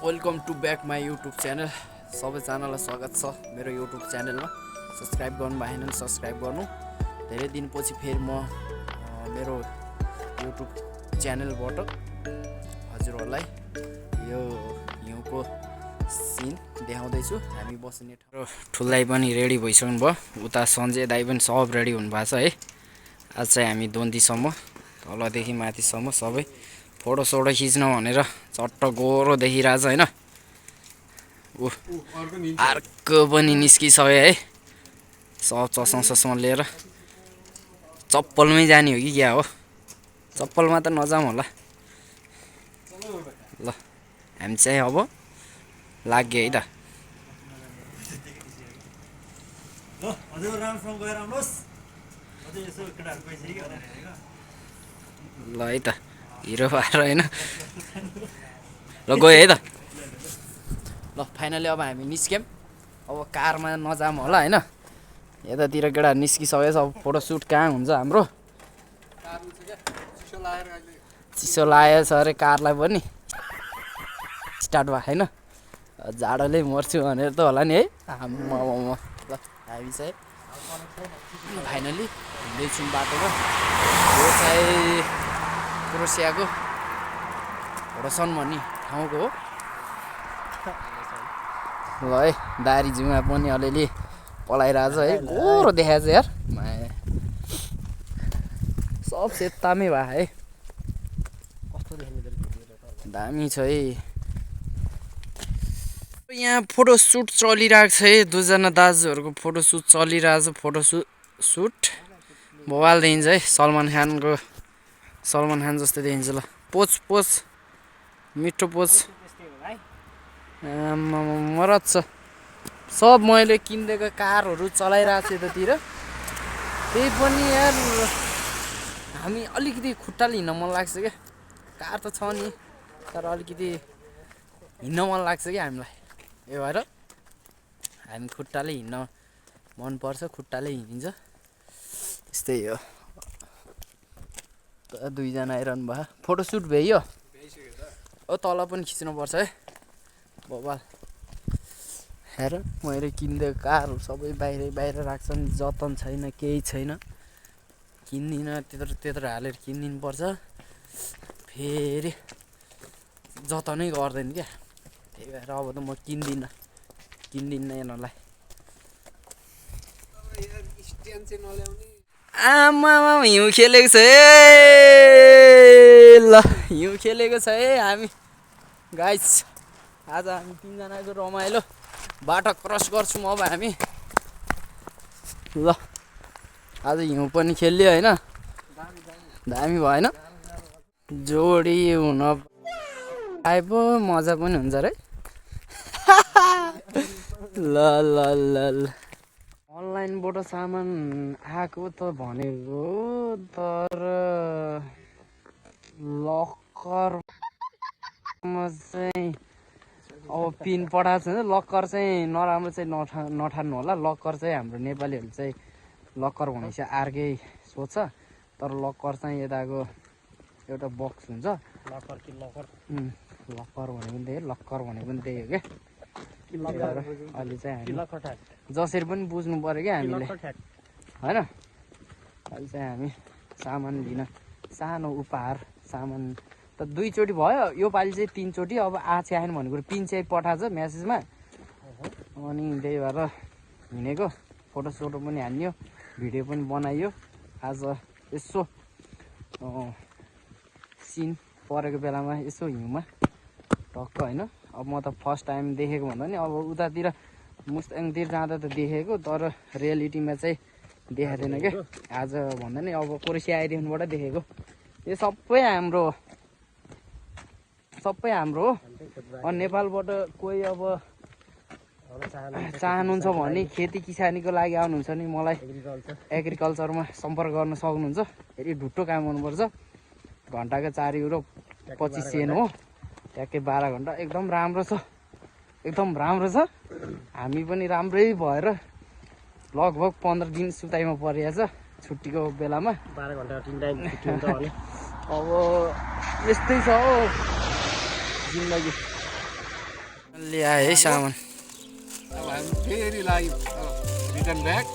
Welcome to back my YouTube channel. सबैजनालाई स्वागत छ मेरो युट्युब च्यानलमा। सब्सक्राइब गर्नु भएन भने सब्सक्राइब गर्नु। धेरै दिनपछि फेरि म मेरो युट्युब च्यानलबाट हजुरहरूलाई यो हिउँको सिन देखाउँदैछु। हामी बस्ने ठाउँ ठुल दाइ पनि रेडी भइसक्नु भयो, उता सञ्जय दाइ पनि सब रेडी हुनुभएको छ है। आज चाहिँ हामी दोन्तीसम्म तलदेखि माथिसम्म सबै फोटो सोटो खिच्न भनेर चट्ट गोरो देखिरहेछ होइन। अर्को पनि निस्किसक्यो है, सब चस्मा सस्मा लिएर। चप्पलमै जाने हो कि क्या हो? चप्पलमा त नजाऊँ होला। ल हामी चाहिँ अब लाग्यो है त। ल है त हिरो पाएर होइन। ल गयो है त। ल फाइनली अब हामी निस्क्यौँ। अब कारमा नजाऊँ होला होइन। यतातिर केटा निस्किसकेछ। अब फोटोसुट कहाँ हुन्छ हाम्रो? चिसो लागेको छ अरे कारलाई पनि। स्टार्ट भयो होइन। जाडोले मर्छु भनेर त होला नि है। ल हामी चाहिँ फाइनली हिँड्दैछौँ बाटोमा। यो चाहिँ क्रोसियाको होडसन भन्ने ठाउँको हो। ल है दारी जिउमा पनि अलिअलि पलाइरहेछ है। गोरो देखाएको छ यार, माया सब सेतामै भयो है। कस्तो दामी छ है। यहाँ फोटोसुट चलिरहेको छ है। दुईजना दाजुहरूको फोटोसुट चलिरहेछ। फोटोसुट बवाल देखिन्छ है। सलमान खान जस्तै देखिन्छ। ल पोज मिठो पोज मरद छ। सब मैले किनिदिएको कारहरू चलाइरहेको छु यतातिर। त्यही पनि यार हामी अलिकति खुट्टाले हिँड्न मन लाग्छ क्या। कार त छ नि तर अलिकति हिँड्न मन लाग्छ क्या हामीलाई। यो भएर हामी खुट्टाले हिँड्न मनपर्छ, खुट्टाले हिँडिन्छ। त्यस्तै हो। दुईजना आइरहनु भयो। फोटोसुट भ्याइयो। ओ तल पनि खिच्नुपर्छ है बबाल। हेर मैले किनिदिएको कारहरू सबै बाहिर राख्छन्। जतन छैन, केही छैन। किन्दिनँ त्यत्रो हालेर किनिदिनु पर्छ। फेरि जतनै गर्दैन क्या। त्यही भएर अब त म किन्दिनँ यिनीहरूलाई। आमा हिउँ खेलेको छ है। ल हिउँ खेलेको छ है हामी गाइस। आज हामी तिनजनाको रमाइलो बाटो क्रस गर्छौँ अब हामी। ल आज हिउँ पनि खेल्यो होइन। दामी भएन? जोडी हुन आए पो मजा पनि हुन्छ रे। ल अनलाइनबाट सामान आएको त भनेको तर लकरमा चाहिँ अब पिन पठाएको छ। लकर चाहिँ नराम्रो चाहिँ नठान्नु होला। लकर चाहिँ हाम्रो नेपालीहरूले चाहिँ लकर भनेपछि अर्कै सोच्छ। तर लकर चाहिँ यताको एउटा बक्स हुन्छ। लकर भनेको पनि त्यही, लक्कर भनेको पनि त्यही हो क्या। अहिले चाहिँ हामी जसरी पनि बुझ्नु पऱ्यो क्या हामीले होइन। अहिले चाहिँ हामी सामान लिन सानो उपहार सामान त दुईचोटि भयो। यो पालि चाहिँ तीनचोटि। अब आएको छैन भन्ने कुरो पिन चाहिँ पठाएको छ म्यासेजमा। अनि त्यही भएर हिँडेको। फोटोसोटो पनि हान्यो, भिडियो पनि बनाइयो। आज यसो सिन परेको बेलामा यसो हिउँमा टक्क होइन। अब म त फर्स्ट टाइम देखेको भन्दा नि अब उतातिर मुस्ताङतिर जाँदा त देखेको, तर रियालिटीमा चाहिँ देखाएको थिएन क्या। आज भन्दा नि अब क्रोसिया आइदेखिबाट देखेको। यो सबै हाम्रो हो। अनि नेपालबाट कोही अब चाहनुहुन्छ भने खेती किसानीको लागि आउनुहुन्छ नि मलाई एग्रिकल्चरमा सम्पर्क गर्न सक्नुहुन्छ। फेरि ढुट्टो काम गर्नुपर्छ। घन्टाको 4 युरो 25 सेन्ट हो। ट्याक्कै 12 घन्टा। एकदम राम्रो छ। हामी पनि राम्रै भएर लगभग 15 दिन सुताइमा परिरहेछ छुट्टीको बेलामा। 12 घन्टा 3 टाइम छुट्टी हुन्छ भने अब यस्तै छ हो जिन्दगी। ल्याए है सामान अब हामी फेरि लाग्यो रिटर्न ब्याक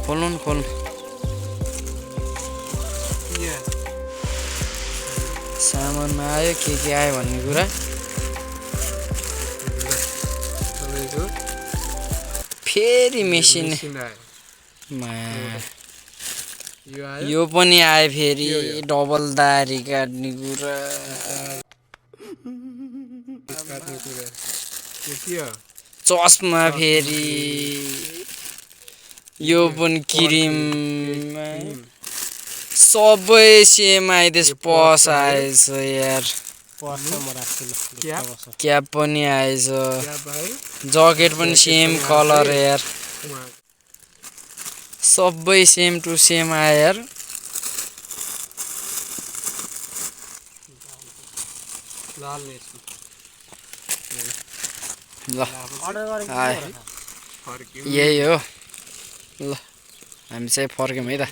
खोल्नु न खोल्नु सामान आयो के आयो भन्ने कुरा तपाईँको फेरि मेसिन यो आयो यो पनि आयो फेरि डबल दारी काट्ने कुरा काट्ने कुरा यो के हो चस्मा फेरि यो पनि क्रिम सबै सेम आइदिएछ पस आएछ यार क्याप पनि आएछ जकेट पनि सेम कलर यार सबै सेम टु सेम आयो यार ल यही हो ल हामी चाहिँ फर्क्यौँ है त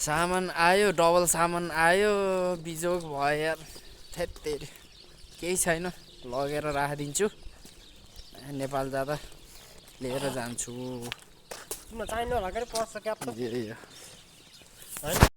सामान आयो डबल सामान आयो बिजोग भयो यार थेत्तेरी केही छैन लगेर राखिदिन्छु नेपाल जाँदा लिएर जान्छु चाहिने होला के पर्छ क्याप यही हो